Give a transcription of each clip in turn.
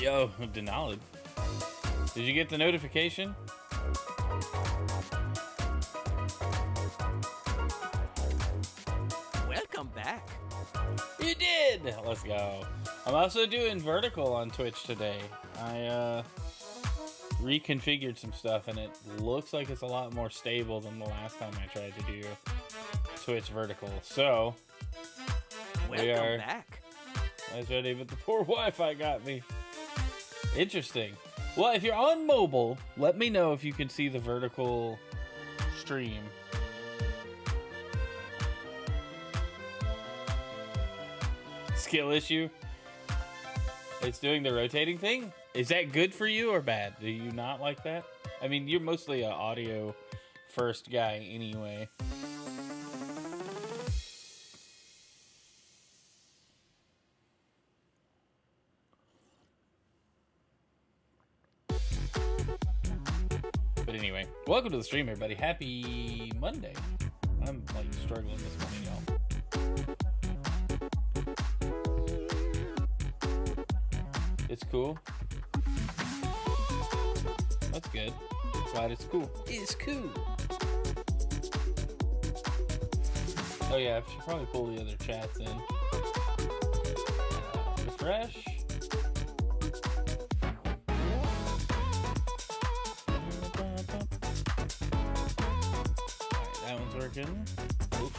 Yo, Denali. Did you get the notification? Welcome back. You did! Let's go. I'm also doing vertical on Twitch today. I reconfigured some stuff and it looks like it's a lot more stable than the last time I tried to do Twitch vertical. So, Welcome back. I was ready, but the poor Wi-Fi got me. Interesting. Well, if you're on mobile, let me know if you can see the vertical stream. Skill issue. It's doing the rotating thing. Is that good for you or bad? Do you not like that? I mean, you're mostly an audio first guy anyway. But anyway, welcome to the stream, everybody. Happy Monday. I'm like struggling this morning, y'all. It's cool. That's good. Glad it's cool. It's cool. Oh yeah, I should probably pull the other chats in. Refresh. Alright, that one's working. Ooh.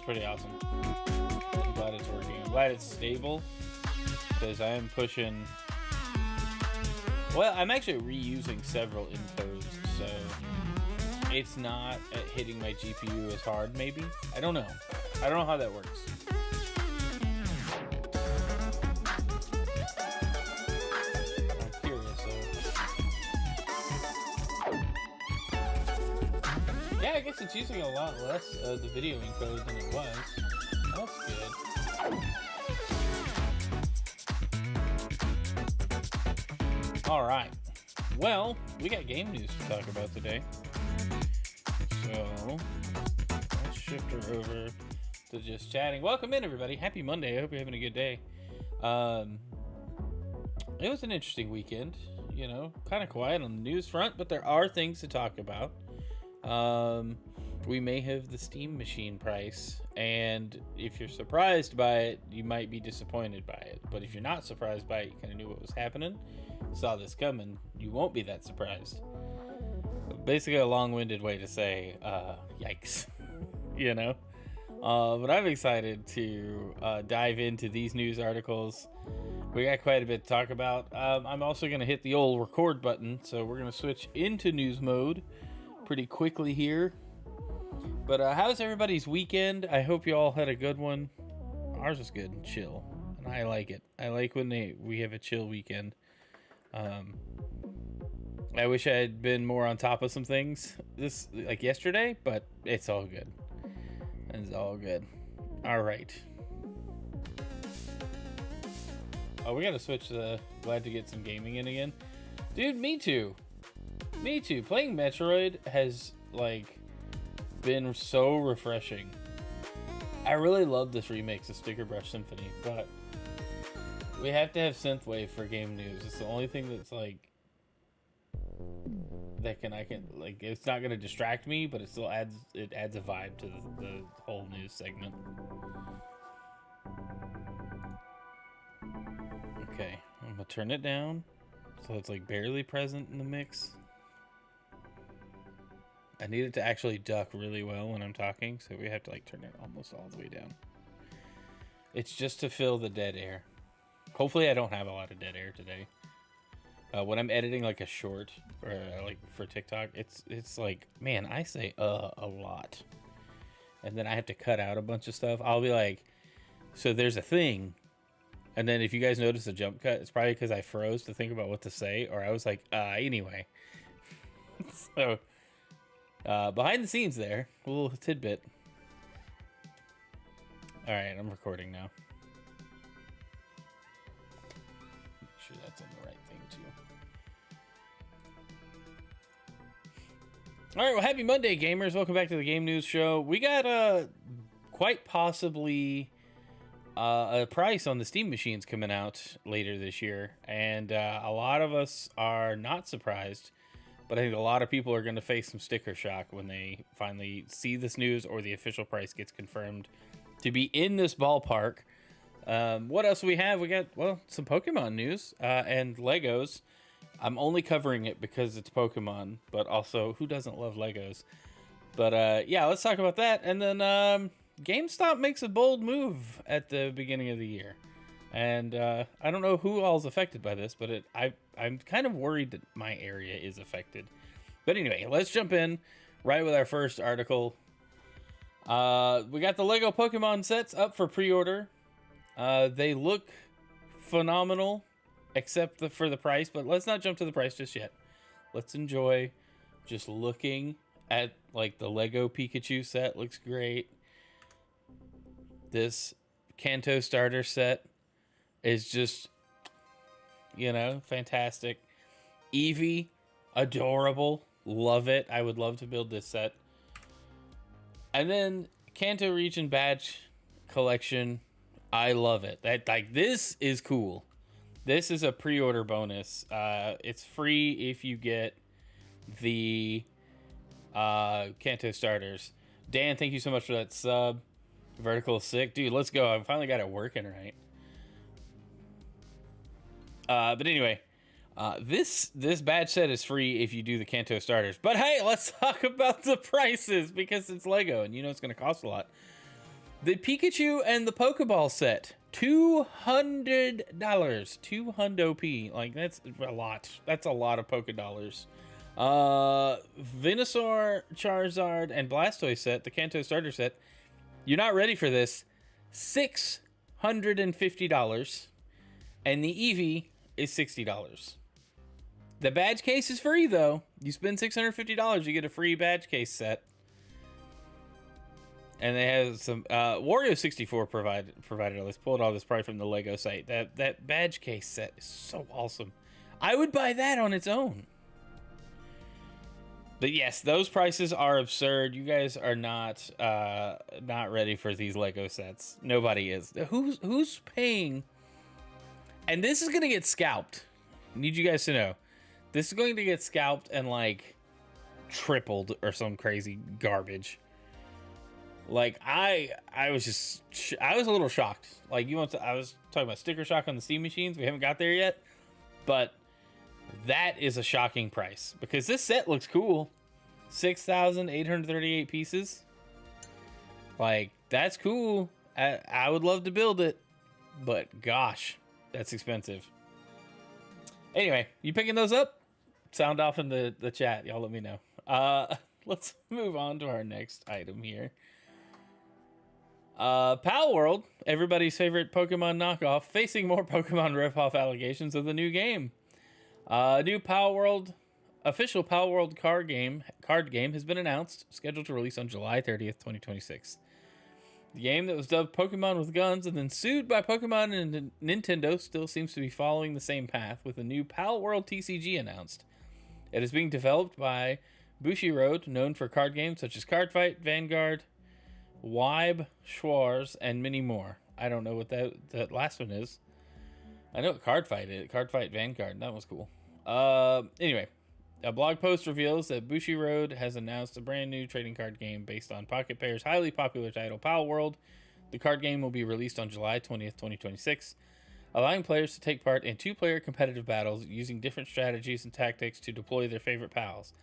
Pretty awesome. I'm glad it's working. I'm glad it's stable because I am pushing. Well, I'm actually reusing several encodes, so it's not hitting my GPU as hard. Maybe, I don't know. I don't know how that works. I'm curious. Yeah, I guess it's using a lot less of the video encode than it was. That's good. Alright. Well, we got game news to talk about today. So, let's shift her over to just chatting. Welcome in, everybody. Happy Monday. I hope you're having a good day. It was an interesting weekend. You know, kind of quiet on the news front, but there are things to talk about. We may have the Steam machine price, and if you're surprised by it, you might be disappointed by it. But if you're not surprised by it, you kind of knew what was happening, saw this coming, you won't be that surprised. Basically a long-winded way to say, yikes, you know? But I'm excited to dive into these news articles. We got quite a bit to talk about. I'm also going to hit the old record button, so we're going to switch into news mode pretty quickly here. But how's everybody's weekend? I hope you all had a good one. Ours was good and chill, and I like it. I like when we have a chill weekend. I wish I had been more on top of some things like yesterday, but it's all good. It's all good. All right. Oh, we gotta switch to glad to get some gaming in again. Dude, me too. Me too. Playing Metroid has, like, been so refreshing. I really love this remix of Sticker Brush Symphony, but we have to have Synthwave for game news. It's the only thing that's, like, like, it's not gonna distract me, but it still adds a vibe to the whole news segment. Okay, I'm gonna turn it down so it's like barely present in the mix. I need it to actually duck really well when I'm talking, so we have to like turn it almost all the way down. It's just to fill the dead air. Hopefully I don't have a lot of dead air today. When I'm editing like a short or like for TikTok, it's like, man, I say a lot. And then I have to cut out a bunch of stuff. I'll be like, so there's a thing. And then if you guys notice a jump cut, it's probably because I froze to think about what to say, or I was like, anyway. So, behind the scenes there, a little tidbit. All right, I'm recording now. Make sure that's on the right thing, too. All right, well, happy Monday, gamers. Welcome back to the Game News Show. We got quite possibly a price on the Steam machines coming out later this year, and a lot of us are not surprised, but I think a lot of people are going to face some sticker shock when they finally see this news or the official price gets confirmed to be in this ballpark. What else do we have? We got, well, some Pokemon news and Legos. I'm only covering it because it's Pokemon, but also, who doesn't love Legos? But yeah, let's talk about that. And then GameStop makes a bold move at the beginning of the year. And I don't know who all's affected by this, but I'm kind of worried that my area is affected. But anyway, let's jump in right with our first article. We got the Lego Pokemon sets up for pre-order. They look phenomenal, except for the price, but let's not jump to the price just yet. Let's enjoy just looking at like the Lego Pikachu set. Looks great. This Kanto starter set is just, you know, fantastic. Eevee, adorable. Love it. I would love to build this set. And then Kanto Region Badge Collection. I love it. This is cool. This is a pre-order bonus. It's free if you get the Kanto starters. Dan, thank you so much for that sub. Vertical is sick. Dude, let's go. I finally got it working right. But anyway, this badge set is free if you do the Kanto starters. But hey, let's talk about the prices because it's Lego and you know it's going to cost a lot. The Pikachu and the Pokeball set, $200. $200p. Like, that's a lot. That's a lot of Poké dollars. Venusaur, Charizard, and Blastoise set, the Kanto starter set. You're not ready for this. $650. And the Eevee is $60. The badge case is free, though. You spend $650, you get a free badge case set. And they have some Wario64 provided all this. Pulled all this probably from the Lego site. That badge case set is so awesome. I would buy that on its own. But yes, those prices are absurd. You guys are not ready for these Lego sets. Nobody is. Who's paying? And this is gonna get scalped. I need you guys to know. This is going to get scalped and like tripled or some crazy garbage. Like I was a little shocked. Like I was talking about sticker shock on the Steam machines. We haven't got there yet, but that is a shocking price because this set looks cool. 6,838 pieces. Like, that's cool. I would love to build it, but gosh, that's expensive. Anyway, you picking those up? Sound off in the chat. Y'all let me know. Let's move on to our next item here. Pal World, everybody's favorite Pokemon knockoff, facing more Pokemon ripoff allegations of the new game. New Pal World, official Pal World card game has been announced, scheduled to release on July 30th, 2026. The game that was dubbed Pokemon with Guns and then sued by Pokemon and Nintendo still seems to be following the same path, with a new Pal World TCG announced. It is being developed by Bushiroad, known for card games such as Cardfight, Vanguard, Wibe, Schwarz, and many more. I don't know what that last one is. I know what Cardfight is. Cardfight Vanguard. That was cool. Anyway, a blog post reveals that Bushiroad has announced a brand new trading card game based on Pocket Pair's highly popular title, Pal World. The card game will be released on July 20th, 2026, allowing players to take part in two-player competitive battles using different strategies and tactics to deploy their favorite pals.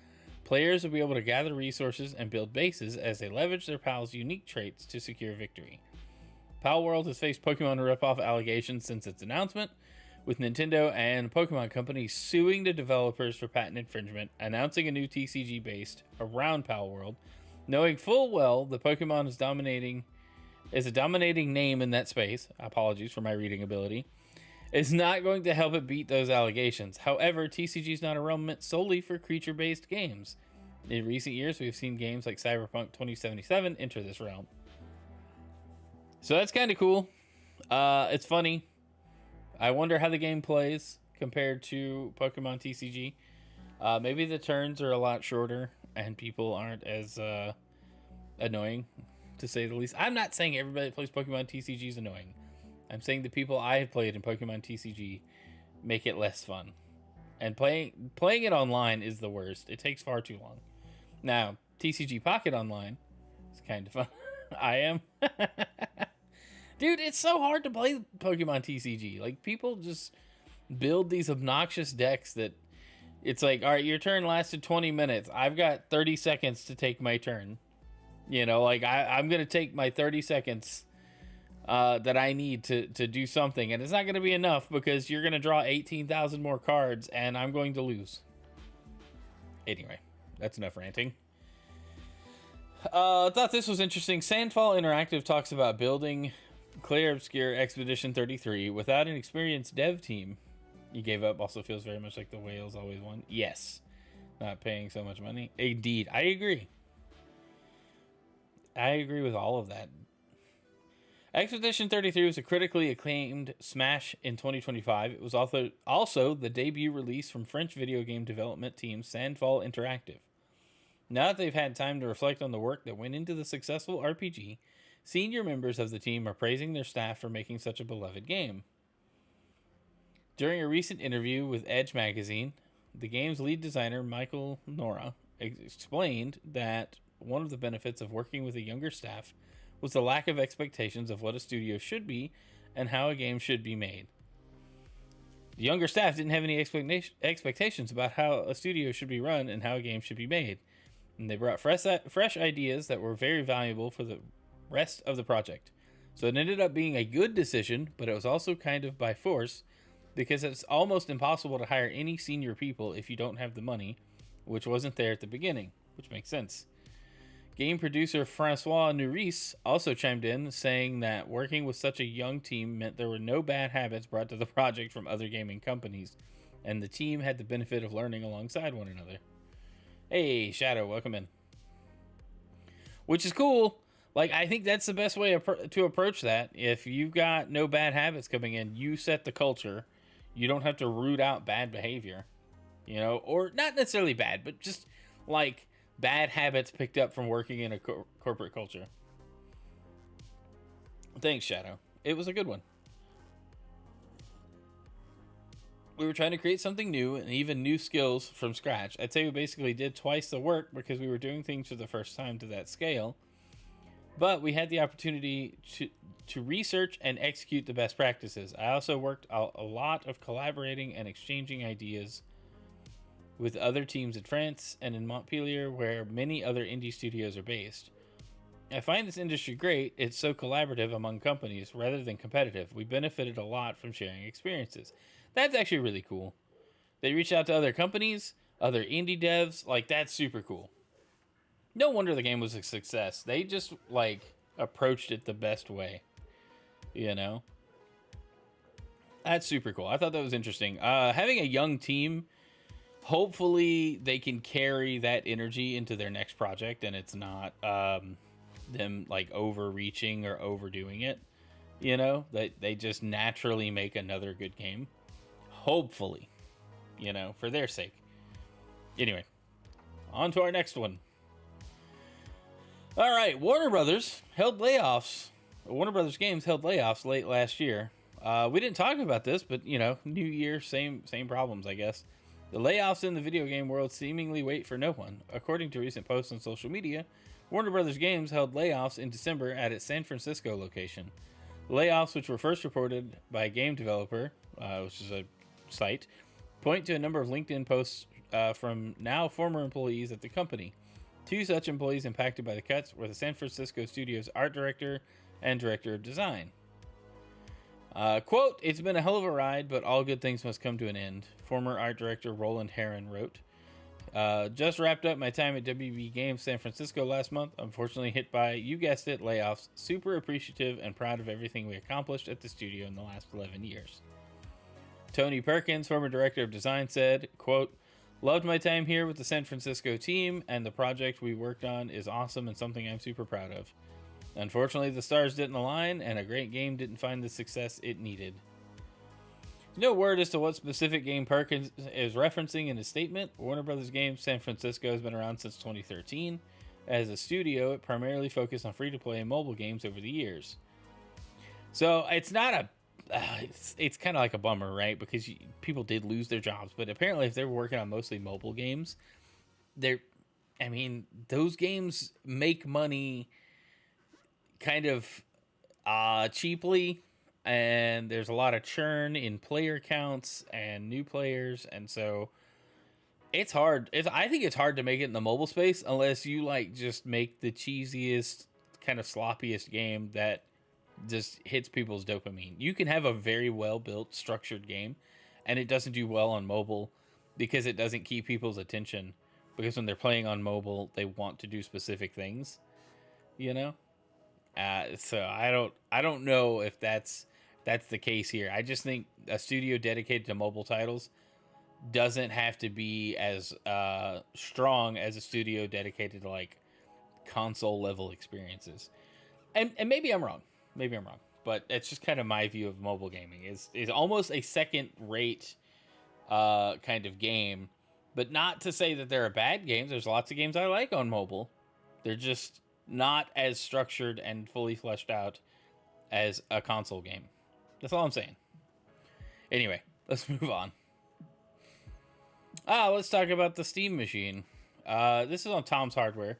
Players will be able to gather resources and build bases as they leverage their pals' unique traits to secure victory. Pal World has faced Pokemon ripoff allegations since its announcement, with Nintendo and Pokemon Company suing the developers for patent infringement, announcing a new TCG based around Pal World, knowing full well that Pokemon is a dominating name in that space. Apologies for my reading ability. Is not going to help it beat those allegations. However, TCG is not a realm meant solely for creature-based games. In recent years, we've seen games like Cyberpunk 2077 enter this realm. So that's kind of cool. It's funny. I wonder how the game plays compared to Pokemon TCG. Maybe the turns are a lot shorter and people aren't as annoying, to say the least. I'm not saying everybody that plays Pokemon TCG is annoying. I'm saying the people I have played in Pokemon TCG make it less fun. And playing it online is the worst. It takes far too long. Now, TCG Pocket Online is kind of fun. I am. Dude, it's so hard to play Pokemon TCG. Like, people just build these obnoxious decks that it's like, all right, your turn lasted 20 minutes. I've got 30 seconds to take my turn. You know, like, I'm going to take my 30 seconds that I need to do something. And it's not going to be enough because you're going to draw 18,000 more cards and I'm going to lose. Anyway, that's enough ranting. Thought this was interesting. Sandfall Interactive talks about building Clear Obscure Expedition 33 without an experienced dev team. You gave up also feels very much like the whales always won. Yes. Not paying so much money. Indeed. I agree. I agree with all of that. Expedition 33 was a critically acclaimed smash in 2025. It was also the debut release from French video game development team Sandfall Interactive. Now that they've had time to reflect on the work that went into the successful RPG, senior members of the team are praising their staff for making such a beloved game. During a recent interview with Edge magazine, the game's lead designer, Michael Nora, explained that one of the benefits of working with a younger staff was the lack of expectations of what a studio should be and how a game should be made. The younger staff didn't have any expectations about how a studio should be run and how a game should be made, and they brought fresh ideas that were very valuable for the rest of the project. So it ended up being a good decision, but it was also kind of by force, because it's almost impossible to hire any senior people if you don't have the money, which wasn't there at the beginning, which makes sense. Game producer Francois Nouris also chimed in, saying that working with such a young team meant there were no bad habits brought to the project from other gaming companies, and the team had the benefit of learning alongside one another. Hey, Shadow, welcome in. Which is cool. Like, I think that's the best way to approach that. If you've got no bad habits coming in, you set the culture. You don't have to root out bad behavior, you know, or not necessarily bad, but just like bad habits picked up from working in a corporate culture. Thanks, Shadow. It was a good one. We were trying to create something new and even new skills from scratch. I'd say we basically did twice the work because we were doing things for the first time to that scale. But we had the opportunity to research and execute the best practices. I also worked a lot of collaborating and exchanging ideas with other teams in France and in Montpellier, where many other indie studios are based. I find this industry great. It's so collaborative among companies rather than competitive. We benefited a lot from sharing experiences. That's actually really cool. They reach out to other companies, other indie devs. Like, that's super cool. No wonder the game was a success. They just, like, approached it the best way. You know? That's super cool. I thought that was interesting. Having a young team, hopefully they can carry that energy into their next project and it's not them, like, overreaching or overdoing it. You know? They just naturally make another good game. Hopefully. You know, for their sake. Anyway. On to our next one. All right, Warner Brothers Games held layoffs late last year. We didn't talk about this, but, you know, new year, same problems, I guess. The layoffs in the video game world seemingly wait for no one. According to recent posts on social media, Warner Brothers Games held layoffs in December at its San Francisco location. The layoffs, which were first reported by a game developer, which is a site, point to a number of LinkedIn posts from now former employees at the company. Two such employees impacted by the cuts were the San Francisco studio's art director and director of design. Quote, "It's been a hell of a ride, but all good things must come to an end," former art director Roland Heron wrote. Just wrapped up my time at WB Games San Francisco last month. Unfortunately hit by, you guessed it, layoffs. Super appreciative and proud of everything we accomplished at the studio in the last 11 years. Tony Perkins, former director of design, said, quote, Loved my time here with the San Francisco team, and the project we worked on is awesome and something I'm super proud of. Unfortunately, the stars didn't align, and a great game didn't find the success it needed. No word as to what specific game Perkins is referencing in his statement. Warner Brothers Games San Francisco has been around since 2013. As a studio, it primarily focused on free-to-play and mobile games over the years. So it's not a... it's kind of like a bummer, right? Because people did lose their jobs. But apparently, if they were working on mostly mobile games, those games make money kind of cheaply. And there's a lot of churn in player counts and new players. And so it's hard. I think it's hard to make it in the mobile space unless you like just make the cheesiest, kind of sloppiest game that just hits people's dopamine. You can have a very well built, structured game, and it doesn't do well on mobile because it doesn't keep people's attention. Because when they're playing on mobile, they want to do specific things, you know. So I don't know if that's the case here. I just think a studio dedicated to mobile titles doesn't have to be as strong as a studio dedicated to like console level experiences. And maybe I'm wrong. But it's just kind of my view of mobile gaming is almost a second rate kind of game. But not to say that there are bad games. There's lots of games I like on mobile. They're just not as structured and fully fleshed out as a console game. That's all I'm saying. Anyway, let's move on. Let's talk about the Steam Machine. This is on Tom's Hardware.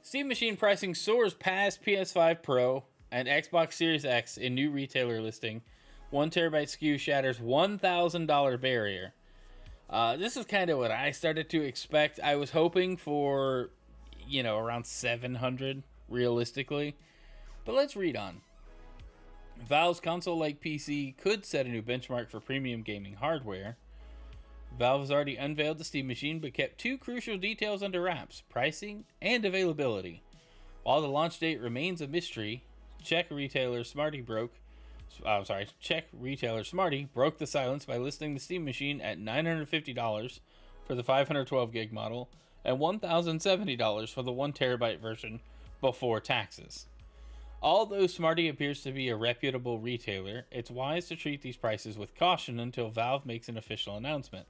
Steam Machine pricing soars past PS5 Pro and Xbox Series X in new retailer listing. 1TB SKU shatters $1,000 barrier. This is kind of what I started to expect. I was hoping for, around 700 realistically. But let's read on. Valve's console-like PC could set a new benchmark for premium gaming hardware. Valve has already unveiled the Steam Machine, but kept two crucial details under wraps: pricing and availability. While the launch date remains a mystery, Czech retailer Smarty broke the silence by listing the Steam Machine at $950 for the 512 gig model and $1,070 for the 1TB version before taxes. Although Smarty appears to be a reputable retailer, it's wise to treat these prices with caution until Valve makes an official announcement.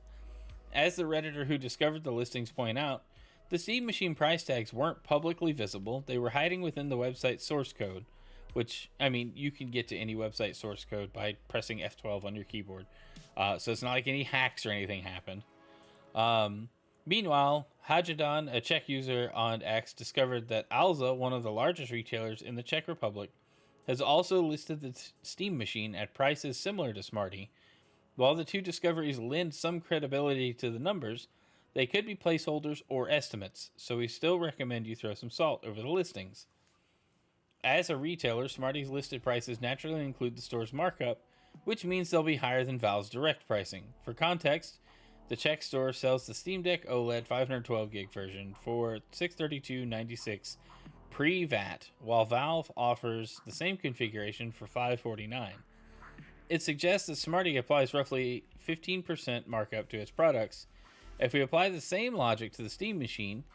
As the Redditor who discovered the listings point out, the Steam Machine price tags weren't publicly visible. They were hiding within the website source code, which, you can get to any website source code by pressing F12 on your keyboard. So it's not like any hacks or anything happened. Meanwhile, Hajadan, a Czech user on X, discovered that Alza, one of the largest retailers in the Czech Republic, has also listed the Steam Machine at prices similar to Smarty. While the two discoveries lend some credibility to the numbers, they could be placeholders or estimates, so we still recommend you throw some salt over the listings. As a retailer, Smarty's listed prices naturally include the store's markup, which means they'll be higher than Valve's direct pricing. For context, the Czech store sells the Steam Deck OLED 512 gig version for $632.96 pre-VAT, while Valve offers the same configuration for $549. It suggests that Smarty applies roughly 15% markup to its products. If we apply the same logic to the Steam Machine,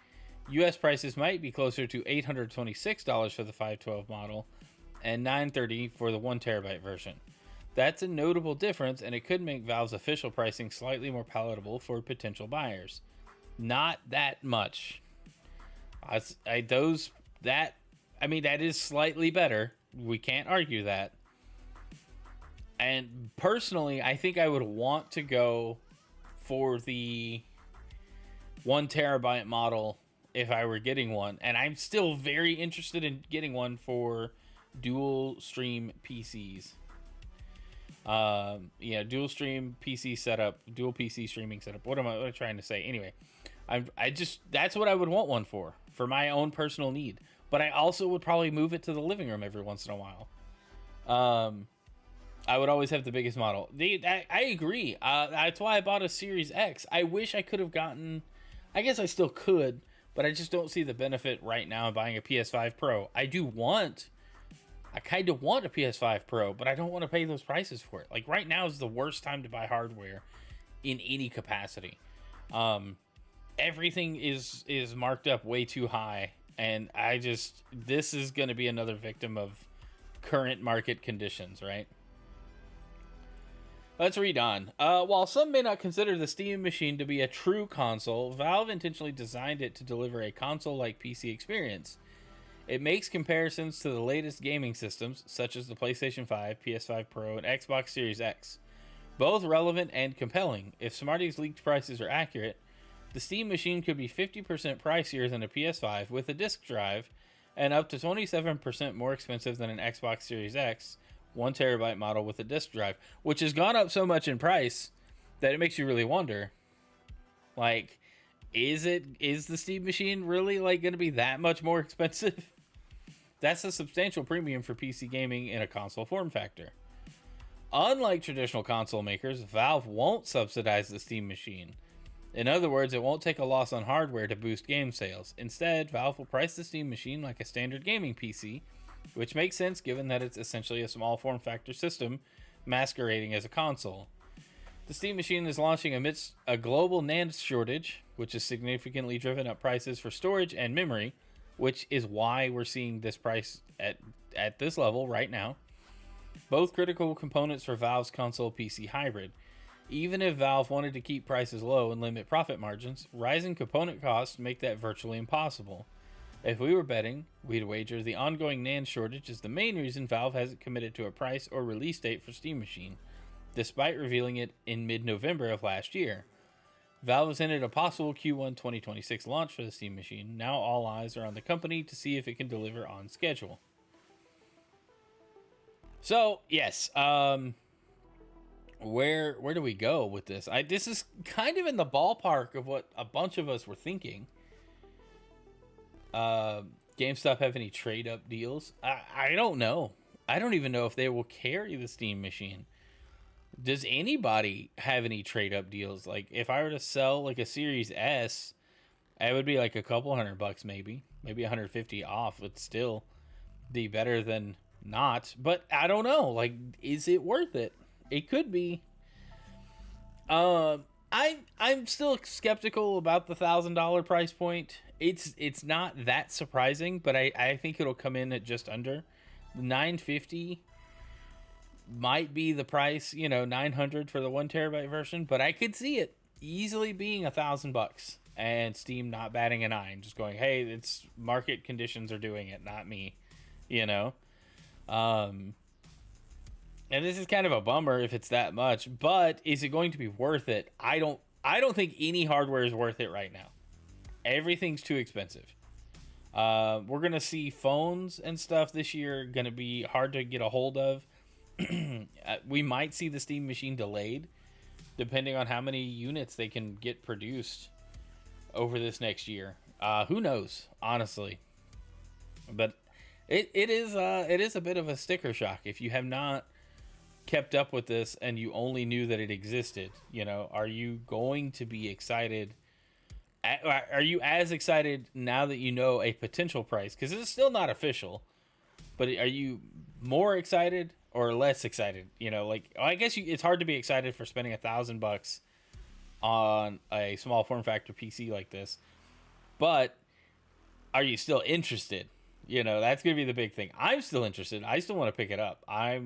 US prices might be closer to $826 for the 512 model and $930 for the 1TB version. That's a notable difference, and it could make Valve's official pricing slightly more palatable for potential buyers. Not that much. That is slightly better. We can't argue that. And personally, I think I would want to go for the 1TB model if I were getting one. And I'm still very interested in getting one for dual stream PCs. Dual stream PC setup, dual PC streaming setup. What am I trying to say? Anyway, that's what I would want one for my own personal need. But I also would probably move it to the living room every once in a while. I would always have the biggest model. I agree. That's why I bought a Series X. I wish I could have gotten... I guess I still could, but I just don't see the benefit right now in buying a PS5 Pro. I kind of want a PS5 Pro, but I don't want to pay those prices for it. Like, right now is the worst time to buy hardware in any capacity. everything is marked up way too high, and this is going to be another victim of current market conditions, right? Let's read on. While some may not consider the Steam machine to be a true console, Valve intentionally designed it to deliver a console-like PC experience. It makes comparisons to the latest gaming systems, such as the PlayStation 5, PS5 Pro, and Xbox Series X. Both relevant and compelling. If Smarty's leaked prices are accurate, the Steam machine could be 50% pricier than a PS5 with a disc drive, and up to 27% more expensive than an Xbox Series X 1TB model with a disc drive, which has gone up so much in price that it makes you really wonder, like, is the Steam machine really like going to be that much more expensive? That's a substantial premium for PC gaming in a console form factor. Unlike traditional console makers, Valve won't subsidize the Steam machine. In other words, it won't take a loss on hardware to boost game sales. Instead, Valve will price the Steam machine like a standard gaming PC, which makes sense given that it's essentially a small form factor system masquerading as a console. The Steam machine is launching amidst a global NAND shortage, which has significantly driven up prices for storage and memory, which is why we're seeing this price at this level right now. Both critical components for Valve's console PC hybrid. Even if Valve wanted to keep prices low and limit profit margins, rising component costs make that virtually impossible. If we were betting, we'd wager the ongoing NAND shortage is the main reason Valve hasn't committed to a price or release date for Steam Machine, despite revealing it in mid-November of last year. Valve has hinted a possible Q1 2026 launch for the Steam Machine. Now all eyes are on the company to see if it can deliver on schedule. So, yes, where do we go with this? This is kind of in the ballpark of what a bunch of us were thinking. GameStop have any trade-up deals? I don't know. I don't even know if they will carry the Steam Machine. Does anybody have any trade-up deals? Like, if I were to sell, like, a Series S, it would be, like, a couple $100 maybe. Maybe 150 off. Would still be better than not. But I don't know. Like, is it worth it? It could be. I'm still skeptical about the $1,000 price point. It's not that surprising, but I think it'll come in at just under. $950 might be the price, $900 for the 1TB version, but I could see it easily being $1,000 and Steam not batting an eye, just going, hey, it's market conditions are doing it, not me, and this is kind of a bummer if it's that much, but is it going to be worth it? I don't think any hardware is worth it right now. Everything's too expensive. We're going to see phones and stuff this year going to be hard to get a hold of. We might see the Steam Machine delayed, depending on how many units they can get produced over this next year. Who knows, honestly. But it is a bit of a sticker shock if you have not kept up with this and you only knew that it existed. Are you going to be excited? Are you as excited now that you know a potential price? Because it's still not official. But are you more excited or less excited? I guess it's hard to be excited for spending $1,000 on a small form factor PC like this. But are you still interested? That's going to be the big thing. I'm still interested. I still want to pick it up. I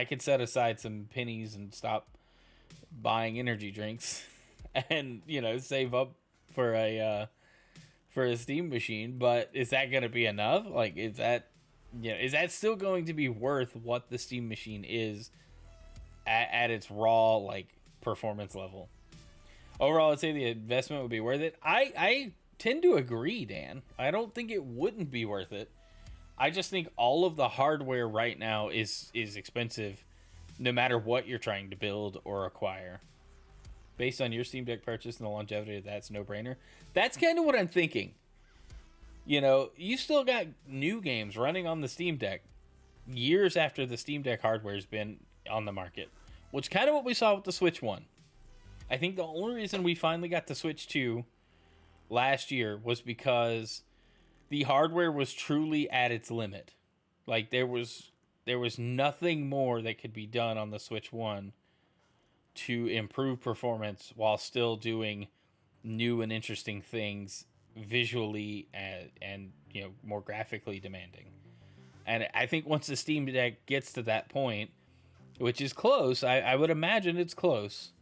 could set aside some pennies and stop buying energy drinks and, save up for a Steam Machine. But is that going to be enough? Like, is that still going to be worth what the Steam Machine is at its raw, performance level? Overall, I'd say the investment would be worth it. I tend to agree, Dan. I don't think it wouldn't be worth it. I just think all of the hardware right now is expensive, no matter what you're trying to build or acquire. Based on your Steam Deck purchase and the longevity of that's no-brainer. That's kind of what I'm thinking. You still got new games running on the Steam Deck years after the Steam Deck hardware has been on the market, which kind of what we saw with the Switch 1. I think the only reason we finally got the Switch 2 last year was because the hardware was truly at its limit. Like, there was nothing more that could be done on the Switch 1 to improve performance while still doing new and interesting things visually and more graphically demanding. And I think once the Steam Deck gets to that point, which is close, I would imagine it's close.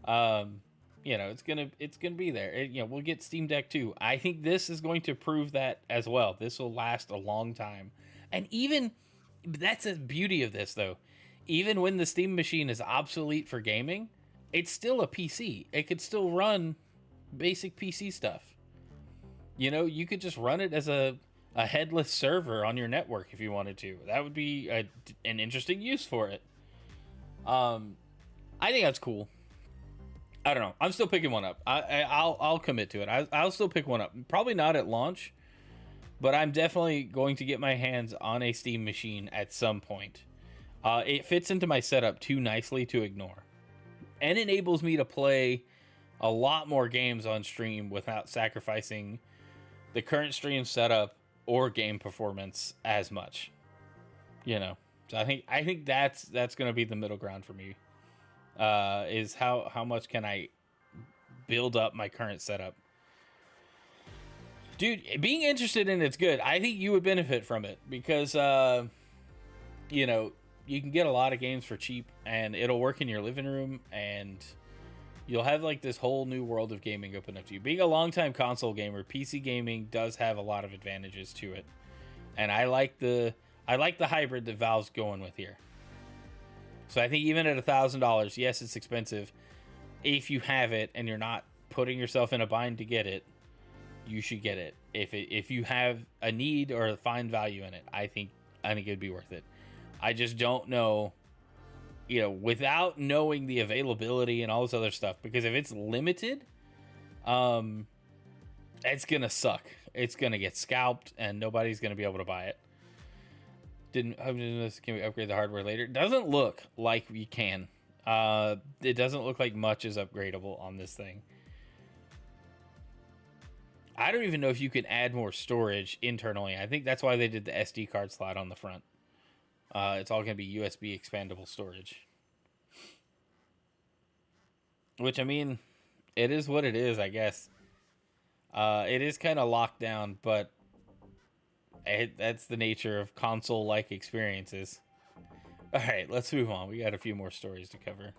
It's gonna be there. We'll get Steam Deck 2. I think this is going to prove that as well. This will last a long time, and even that's the beauty of this though. Even when the Steam machine is obsolete for gaming, it's still a PC. It could still run basic PC stuff. You could just run it as a headless server on your network if you wanted to. That would be an interesting use for it. I think that's cool. I don't know. I'm still picking one up. I'll commit to it. I'll still pick one up. Probably not at launch, but I'm definitely going to get my hands on a Steam machine at some point. It fits into my setup too nicely to ignore, and enables me to play a lot more games on stream without sacrificing the current stream setup or game performance as much. So I think that's going to be the middle ground for me. Is how much can I build up my current setup? Dude, being interested in it's good. I think you would benefit from it because you can get a lot of games for cheap and it'll work in your living room, and you'll have like this whole new world of gaming open up to you. Being a longtime console gamer, PC gaming does have a lot of advantages to it. And I like the hybrid that Valve's going with here. So I think even at $1,000, yes, it's expensive. If you have it and you're not putting yourself in a bind to get it, you should get it. If you have a need or find value in it, I think it'd be worth it. I just don't know, without knowing the availability and all this other stuff, because if it's limited, it's gonna suck. It's gonna get scalped and nobody's gonna be able to buy it. Can we upgrade the hardware later? It doesn't look like we can. It doesn't look like much is upgradable on this thing. I don't even know if you can add more storage internally. I think that's why they did the SD card slot on the front. It's all going to be USB expandable storage. Which, I mean, it is what it is, I guess. It is kind of locked down, but that's the nature of console-like experiences. All right, let's move on. We got a few more stories to cover.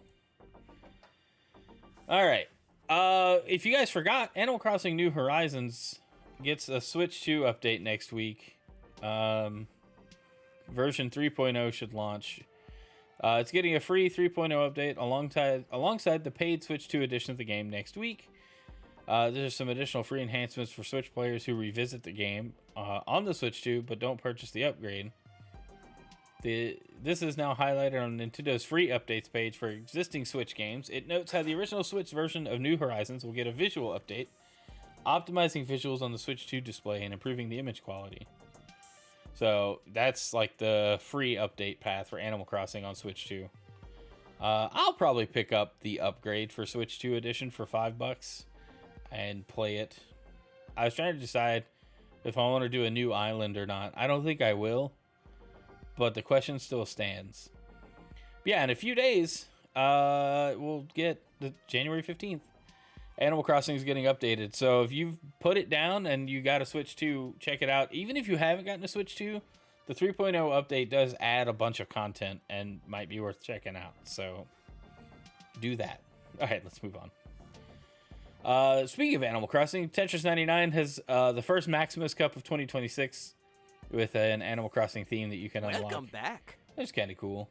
All right. If you guys forgot, Animal Crossing New Horizons gets a Switch 2 update next week. Version 3.0 should launch. It's getting a free 3.0 update alongside the paid Switch 2 edition of the game next week. There's some additional free enhancements for Switch players who revisit the game on the Switch 2 but don't purchase the upgrade. This is now highlighted on Nintendo's free updates page for existing Switch games. It notes how the original Switch version of New Horizons will get a visual update, optimizing visuals on the Switch 2 display and improving the image quality. So that's like the free update path for Animal Crossing on Switch 2. I'll probably pick up the upgrade for Switch 2 edition for $5 and play it. I was trying to decide if I want to do a new island or not. I don't think I will, but the question still stands. But yeah, in a few days, we'll get the January 15th. Animal Crossing is getting updated. So if you've put it down and you got a Switch 2, check it out. Even if you haven't gotten a Switch 2, the 3.0 update does add a bunch of content and might be worth checking out. So do that. All right, let's move on. Speaking of Animal Crossing, Tetris 99 has the first Maximus Cup of 2026 with an Animal Crossing theme that you can unlock. Welcome back. That's kind of cool.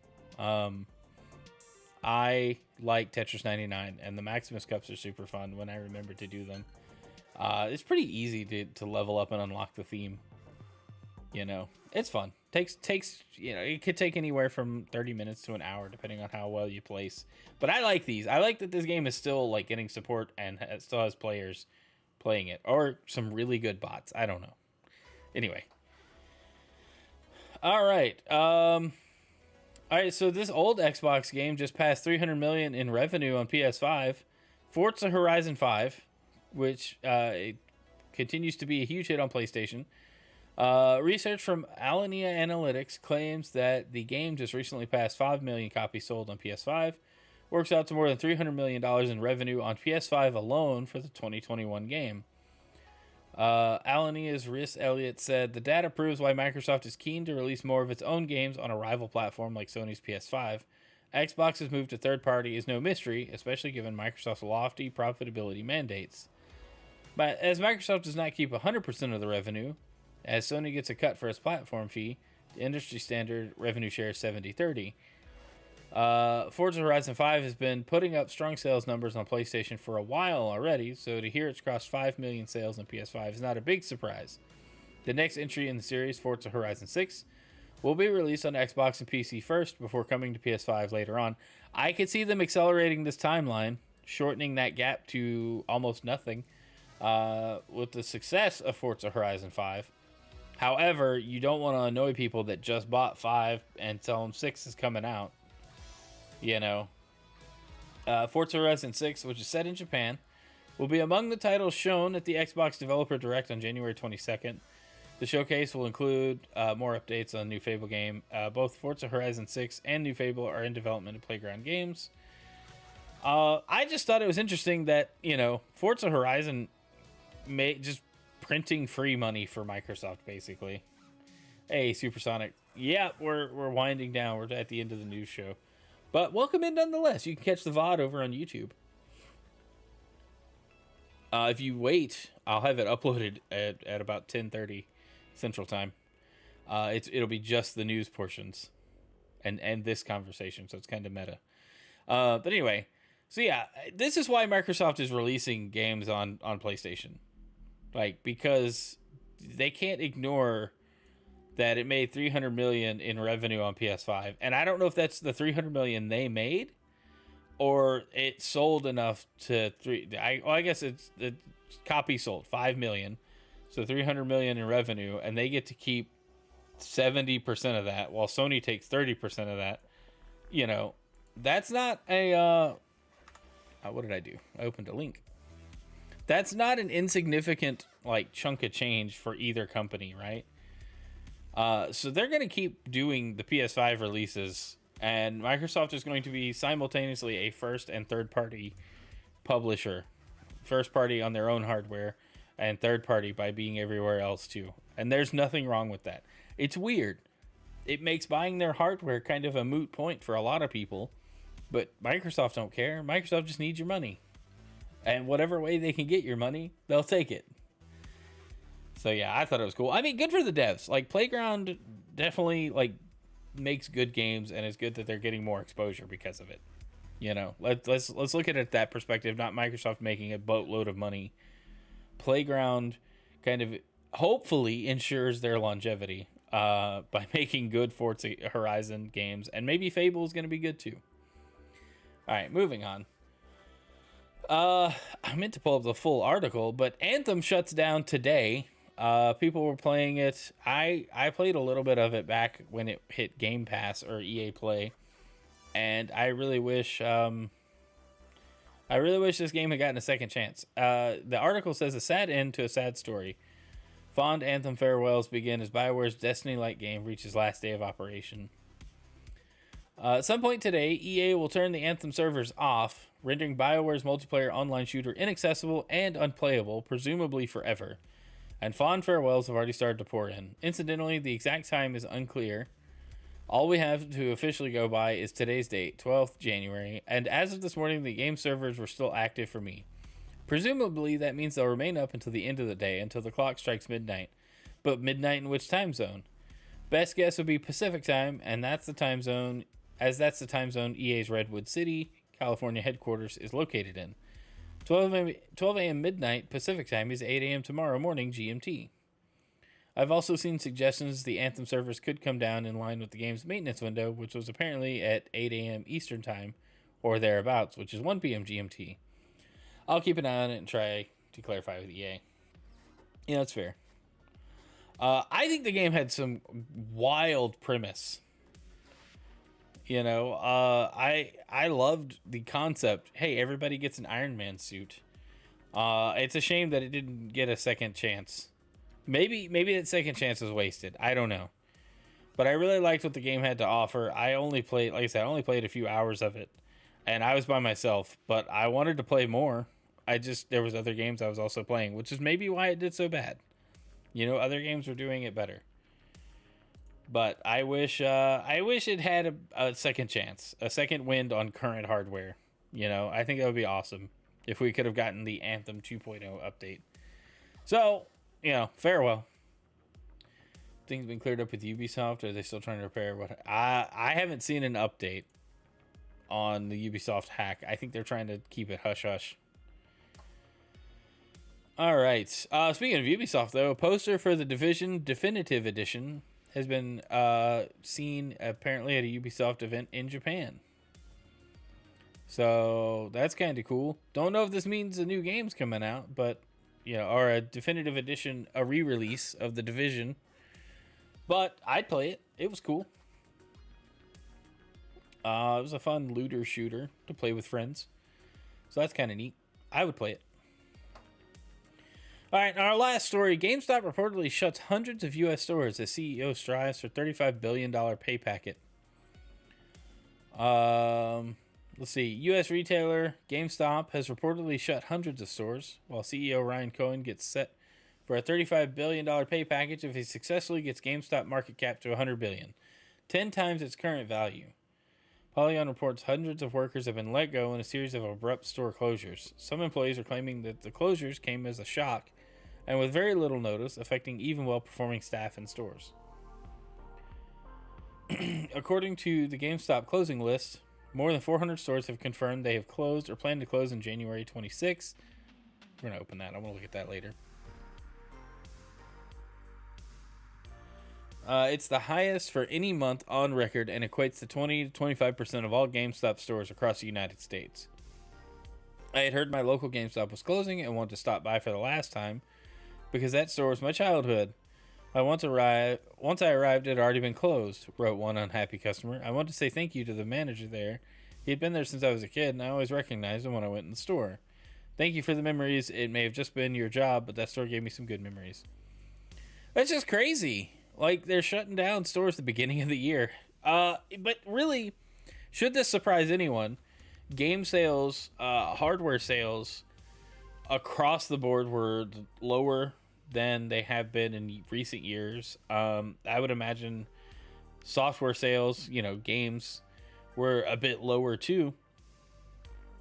I like Tetris 99, and the Maximus Cups are super fun when I remember to do them. It's pretty easy to level up and unlock the theme. It's fun. Takes it could take anywhere from 30 minutes to an hour depending on how well you place. But I like these. I like that this game is still like getting support and still has players playing it, or some really good bots. I don't know. Anyway. All right. All right, so this old Xbox game just passed $300 million in revenue on PS5. Forza Horizon 5, which it continues to be a huge hit on PlayStation. Research from Alinea Analytics claims that the game just recently passed 5 million copies sold on PS5, works out to more than $300 million in revenue on PS5 alone for the 2021 game. Alania's Rhys Elliott said, the data proves why Microsoft is keen to release more of its own games on a rival platform like Sony's PS5. Xbox's move to third party is no mystery, especially given Microsoft's lofty profitability mandates. But as Microsoft does not keep 100% of the revenue, as Sony gets a cut for its platform fee, the industry standard revenue share is 70-30. Forza Horizon 5 has been putting up strong sales numbers on PlayStation for a while already, so to hear it's crossed 5 million sales on PS5 is not a big surprise. The next entry in the series, Forza Horizon 6, will be released on Xbox and PC first before coming to PS5 later on. I could see them accelerating this timeline, shortening that gap to almost nothing with the success of Forza Horizon 5. However, you don't want to annoy people that just bought 5 and tell them 6 is coming out. You know, Forza Horizon 6, which is set in Japan, will be among the titles shown at the Xbox Developer Direct on January 22nd. The showcase will include more updates on the new Fable game. Both Forza Horizon 6 and New Fable are in development at Playground Games. I just thought it was interesting that, you know, Forza Horizon just printing free money for Microsoft, basically. Hey, Supersonic. Yeah, we're winding down. We're at the end of the news show. But welcome in nonetheless. You can catch the VOD over on YouTube. If you wait, I'll have it uploaded at about 10:30 Central Time. It'll be just the news portions and this conversation, so it's kind of meta. But anyway, so yeah, this is why Microsoft is releasing games on PlayStation. Like, because they can't ignore that it made $300 million in revenue on PS5, and I don't know if that's the $300 million they made, or it sold enough to I guess it's the copy sold 5 million, so $300 million in revenue, and they get to keep 70% of that, while Sony takes 30% of that. You know, that's not a what did I do? I opened a link. That's not an insignificant like chunk of change for either company, right? So they're going to keep doing the PS5 releases, and Microsoft is going to be simultaneously a first and third party publisher. First party on their own hardware, and third party by being everywhere else too. And there's nothing wrong with that. It's weird. It makes buying their hardware kind of a moot point for a lot of people, but Microsoft don't care. Microsoft just needs your money. And whatever way they can get your money, they'll take it. So yeah, I thought it was cool. I mean, good for the devs. Like, Playground definitely like makes good games, and it's good that they're getting more exposure because of it. You know, let's look at it that perspective. Not Microsoft making a boatload of money. Playground kind of hopefully ensures their longevity by making good Forza Horizon games, and maybe Fable is going to be good too. All right, moving on. I meant to pull up the full article, but Anthem shuts down today. People were playing it. I played a little bit of it back when it hit Game Pass or EA Play, and I really wish this game had gotten a second chance. The article says a sad end to a sad story. Fond Anthem farewells begin as BioWare's Destiny-like game reaches last day of operation. At some point today, EA will turn the Anthem servers off, rendering BioWare's multiplayer online shooter inaccessible and unplayable, presumably forever. And fond farewells have already started to pour in. Incidentally, the exact time is unclear. All we have to officially go by is today's date, 12th January, and as of this morning, the game servers were still active for me. Presumably, that means they'll remain up until the end of the day, until the clock strikes midnight. But midnight in which time zone? Best guess would be Pacific time, and that's the time zone EA's Redwood City, California headquarters is located in. 12 a.m. midnight Pacific time is 8 a.m. tomorrow morning GMT. I've also seen suggestions the Anthem servers could come down in line with the game's maintenance window, which was apparently at 8 a.m. Eastern time, or thereabouts, which is 1 p.m. GMT. I'll keep an eye on it and try to clarify with EA. Yeah, that's fair. I think the game had some wild premise. You know, I loved the concept. Hey, everybody gets an Iron Man suit. It's a shame that it didn't get a second chance. Maybe that second chance was wasted. I don't know. But I really liked what the game had to offer. I only played, like I said, I only played a few hours of it. and I was by myself, but I wanted to play more. There was other games I was also playing, which is maybe why it did so bad. Other games were doing it better. But I wish it had a second chance, a second wind on current hardware. I think that would be awesome if we could have gotten the Anthem 2.0 update. So, farewell. Things been cleared up with Ubisoft? Or are they still trying to repair what? I haven't seen an update on the Ubisoft hack. I think they're trying to keep it hush hush. All right. Speaking of Ubisoft, though, a poster for the Division Definitive Edition has been seen apparently at a Ubisoft event in Japan. So that's kind of cool. Don't know if this means a new game's coming out, but or a definitive edition, a re-release of the Division. But I'd play it. It was cool. It was a fun looter shooter to play with friends. So that's kind of neat. I would play it. All right, our last story. GameStop reportedly shuts hundreds of U.S. stores as CEO strives for $35 billion pay packet. Let's see. U.S. retailer GameStop has reportedly shut hundreds of stores, while CEO Ryan Cohen gets set for a $35 billion pay package if he successfully gets GameStop market cap to $100 billion, 10 times its current value. Polygon reports hundreds of workers have been let go in a series of abrupt store closures. Some employees are claiming that the closures came as a shock and with very little notice, affecting even well-performing staff in stores. According to the GameStop closing list, more than 400 stores have confirmed they have closed or plan to close in January 26. We're going to open that. I want to look at that later. It's the highest for any month on record and equates to 20 to 25% of all GameStop stores across the United States. I had heard my local GameStop was closing and wanted to stop by for the last time because that store was my childhood. Once I arrived, it had already been closed, wrote one unhappy customer. I wanted to say thank you to the manager there. He had been there since I was a kid, and I always recognized him when I went in the store. Thank you for the memories. It may have just been your job, but that store gave me some good memories. That's just crazy. Like, they're shutting down stores at the beginning of the year. But really, should this surprise anyone, game sales, hardware sales across the board were lower than they have been in recent years. I would imagine software sales, games, were a bit lower too.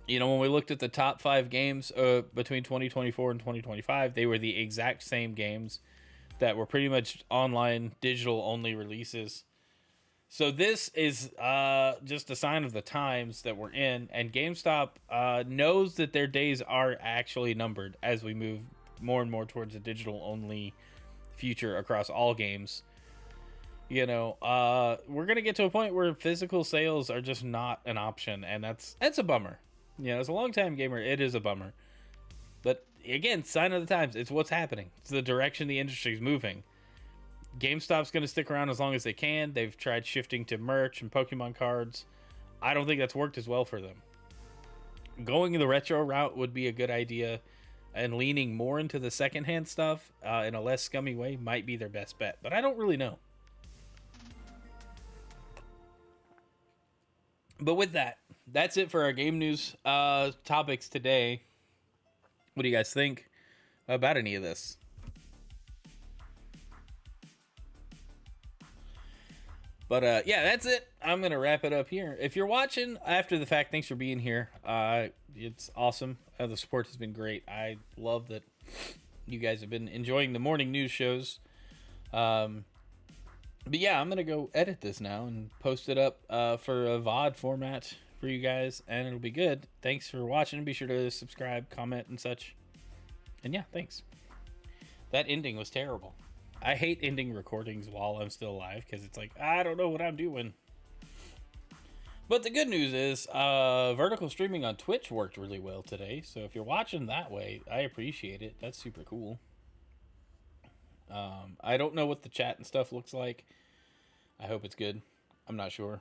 When we looked at the top 5 games between 2024 and 2025, they were the exact same games that were pretty much online, digital only releases. So this is just a sign of the times that we're in, and GameStop knows that their days are actually numbered as we move more and more towards a digital only future across all games. We're gonna get to a point where physical sales are just not an option, and that's a bummer. As a longtime gamer, it is a bummer. But again, sign of the times. It's what's happening. It's the direction the industry is moving. GameStop's going to stick around as long as they can. They've tried shifting to merch and Pokemon cards. I don't think that's worked as well for them. Going the retro route would be a good idea, and leaning more into the secondhand stuff in a less scummy way might be their best bet. But I don't really know. But with that, that's it for our game news topics today. What do you guys think about any of this? But yeah, that's it. I'm going to wrap it up here. If you're watching after the fact, thanks for being here. It's awesome. The support has been great. I love that you guys have been enjoying the morning news shows. But yeah, I'm going to go edit this now and post it up for a VOD format for you guys, and it'll be good. Thanks for watching. Be sure to subscribe, comment, and such. And yeah, thanks. That ending was terrible. I hate ending recordings while I'm still alive because it's like, I don't know what I'm doing. But the good news is vertical streaming on Twitch worked really well today. So if you're watching that way, I appreciate it. That's super cool. I don't know what the chat and stuff looks like. I hope it's good. I'm not sure.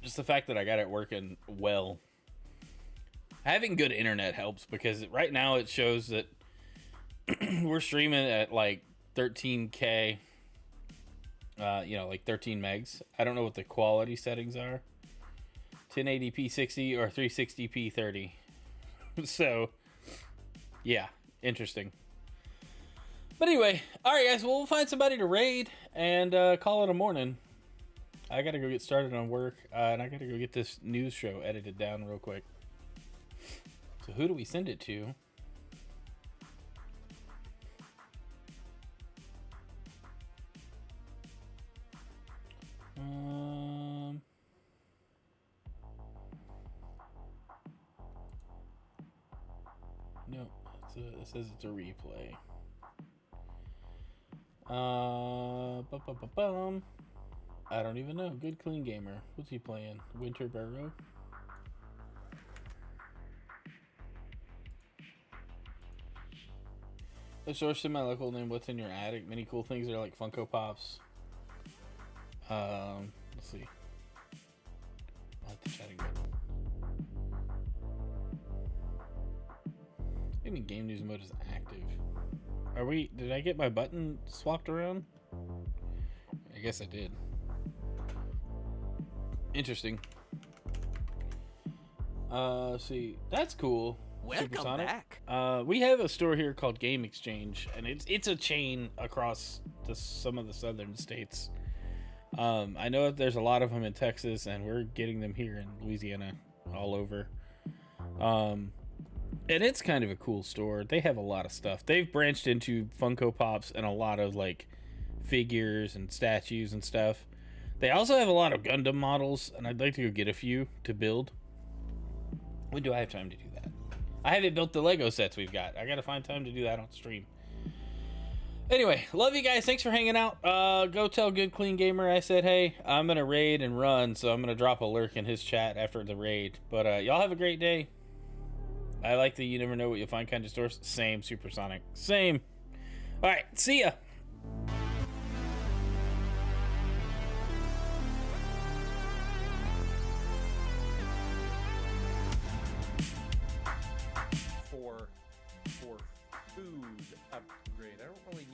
Just the fact that I got it working well. Having good internet helps because right now it shows that we're streaming at like 13K You know, like 13 megs. I don't know what the quality settings are. 1080p 60 or 360p 30. So, yeah, interesting. But anyway, all right, guys. Well, we'll find somebody to raid and call it a morning. I gotta go get started on work, and I gotta go get this news show edited down real quick. So, who do we send it to? No, it says it's a replay. I don't even know. Good Clean Gamer. What's he playing? Winter Burrow? The source in my local name. What's in your attic? Many cool things that are like Funko Pops. Let's see. I'll have to chat again. I mean, game news mode is active. Are we? Did I get my button swapped around? I guess I did. Interesting. See, that's cool. Welcome back. We have a store here called Game Exchange, and it's a chain across some of the southern states. I know that there's a lot of them in Texas, and we're getting them here in Louisiana, all over. And it's kind of a cool store. They have a lot of stuff. They've branched into Funko Pops and a lot of like figures and statues and stuff. They also have a lot of Gundam models, and I'd like to go get a few to build. When do I have time to do that? I haven't built the Lego sets we've got. I gotta find time to do that on stream. Anyway, love you guys. Thanks for hanging out. Go tell Good Clean Gamer I said, hey, I'm gonna raid and run, so I'm gonna drop a lurk in his chat after the raid. But y'all have a great day. I like that you never know what you'll find kind of stores. Same, Supersonic. Same. All right, see ya. For food upgrade, I don't really